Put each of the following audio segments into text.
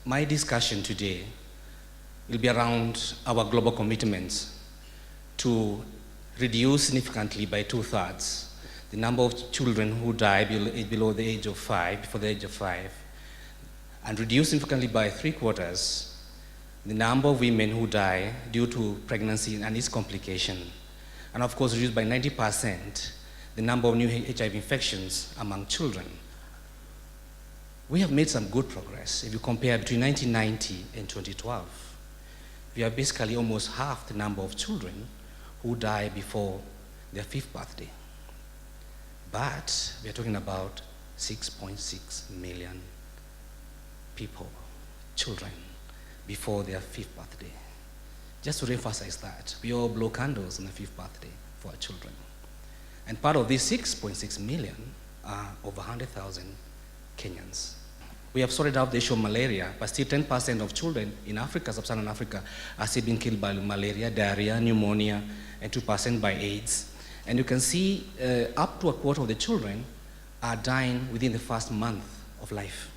My discussion today will be around our global commitments to reduce significantly by 2/3 the number of children who die below the age of 5, before the age of 5, and reduce significantly by 3/4 the number of women who die due to pregnancy and its complication, and of course reduce by 90% the number of new HIV infections among children. We have made some good progress. If you compare between 1990 and 2012, we are basically almost half the number of children who die before their 5th birthday. But we are talking about 6.6 million people, children, before their 5th birthday. Just to emphasize that, we all blow candles on the 5th birthday for our children. And part of these 6.6 million are over 100,000 Kenyans. We have sorted out the issue of malaria, but still 10% of children in Africa, sub-Saharan Africa, are still being killed by malaria, diarrhea, pneumonia, and 2% by AIDS. And you can see up to a quarter of the children are dying within the first month of life.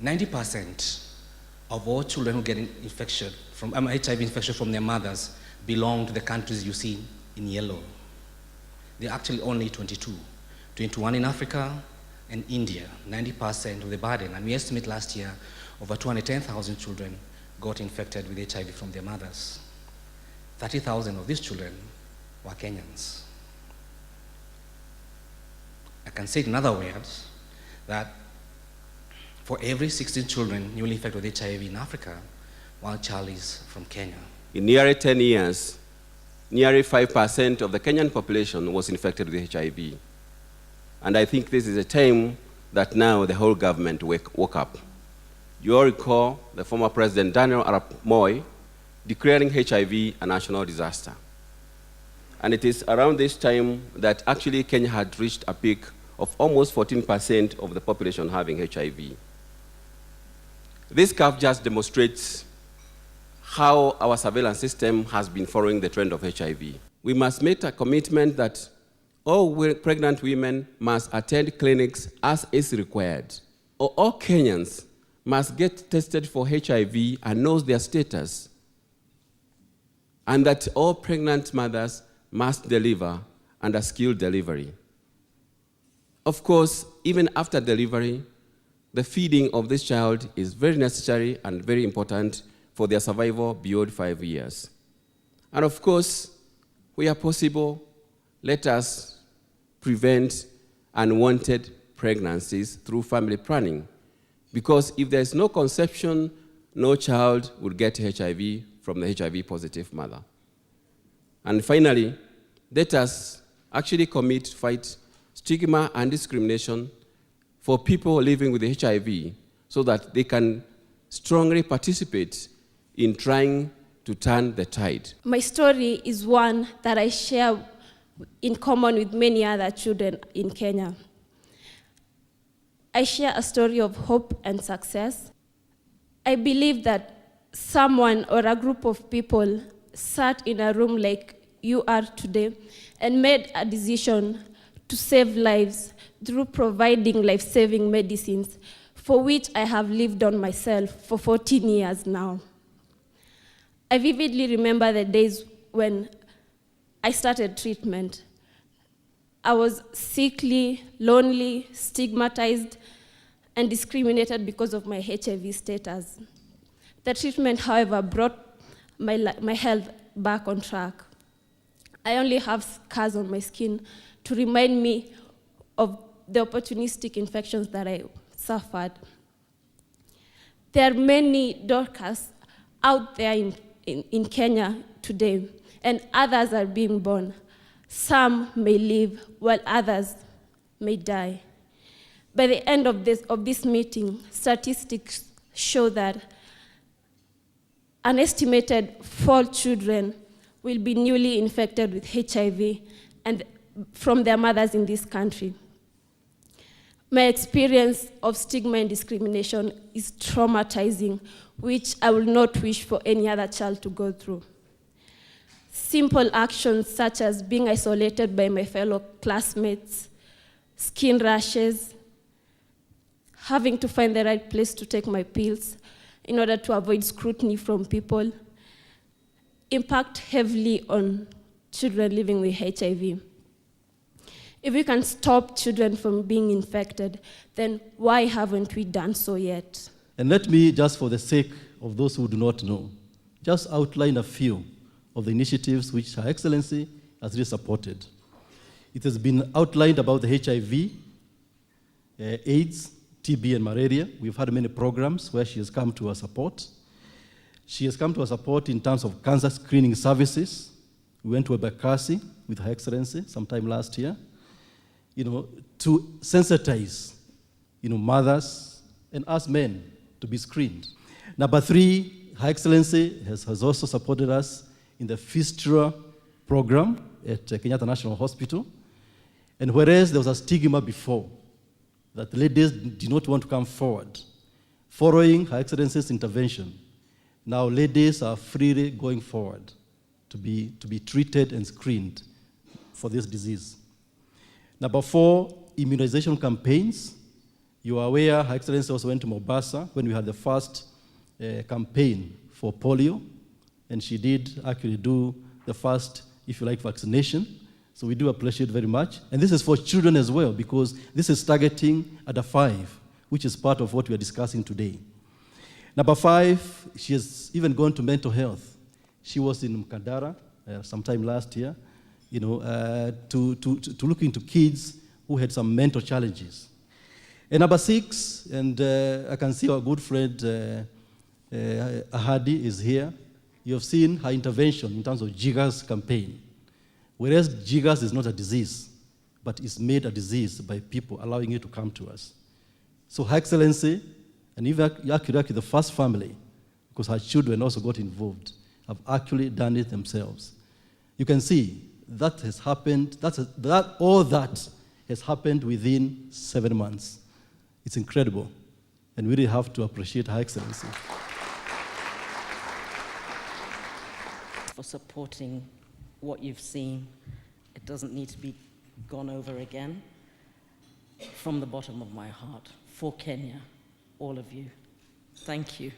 90% of all children who get infection from HIV infection from their mothers belong to the countries you see in yellow. They're actually only 21 in Africa and India, 90% of the burden. And we estimate last year over 210,000 children got infected with HIV from their mothers. 30,000 of these children were Kenyans. I can say it in other words, that for every 16 children newly infected with HIV in Africa, one child is from Kenya. In nearly 10 years, nearly 5% of the Kenyan population was infected with HIV. And I think this is a time that now the whole government woke up. You all recall the former President Daniel Arap Moi declaring HIV a national disaster. And it is around this time that actually Kenya had reached a peak of almost 14% of the population having HIV. This curve just demonstrates how our surveillance system has been following the trend of HIV. We must make a commitment that all pregnant women must attend clinics as is required, or all Kenyans must get tested for HIV and know their status, and that all pregnant mothers must deliver under skilled delivery. Of course, even after delivery, the feeding of this child is very necessary and very important for their survival beyond 5 years. And of course, where possible, let us prevent unwanted pregnancies through family planning. Because if there is no conception, no child will get HIV from the HIV-positive mother. And finally, let us actually commit to fight stigma and discrimination for people living with HIV so that they can strongly participate in trying to turn the tide. My story is one that I share in common with many other children in Kenya. I share a story of hope and success. I believe that someone or a group of people sat in a room like you are today and made a decision to save lives through providing life-saving medicines, for which I have lived on myself for 14 years now. I vividly remember the days when I started treatment. I was sickly, lonely, stigmatized, and discriminated because of my HIV status. The treatment, however, brought my health back on track. I only have scars on my skin to remind me of the opportunistic infections that I suffered. There are many doctors out there in Kenya today, and others are being born. Some may live, while others may die. By the end of this meeting, statistics show that an estimated 4 children will be newly infected with HIV and from their mothers in this country. My experience of stigma and discrimination is traumatizing, which I will not wish for any other child to go through. Simple actions such as being isolated by my fellow classmates, skin rashes, having to find the right place to take my pills in order to avoid scrutiny from people, impact heavily on children living with HIV. If we can stop children from being infected, then why haven't we done so yet? And let me, just for the sake of those who do not know, just outline a few of the initiatives which Her Excellency has really supported. It has been outlined about the HIV, AIDS, TB, and malaria. We've had many programs where she has come to our support. She has come to our support in terms of cancer screening services. We went to Abakasi with Her Excellency sometime last year, to sensitize, mothers and us men to be screened. Number 3, Her Excellency has also supported us in the fistula program at Kenyatta National Hospital. And whereas there was a stigma before that ladies did not want to come forward, following Her Excellency's intervention, now ladies are freely going forward to be treated and screened for this disease. Number 4, immunization campaigns. You are aware, Her Excellency also went to Mombasa when we had the first campaign for polio, and she did actually do the first, if you like, vaccination. So we do appreciate very much. And this is for children as well, because this is targeting under 5, which is part of what we are discussing today. Number 5, she has even gone to mental health. She was in Mkandara sometime last year, to look into kids who had some mental challenges. And number 6, and I can see our good friend Ahadi is here. You have seen her intervention in terms of Jiga's campaign. Whereas Jigas is not a disease, but is made a disease by people allowing it to come to us. So Her Excellency, and even actually the first family, because her children also got involved, have actually done it themselves. You can see that has happened, all that has happened within 7 months. It's incredible, and we really have to appreciate Her Excellency. For supporting what you've seen. It doesn't need to be gone over again. From the bottom of my heart, for Kenya, all of you, thank you.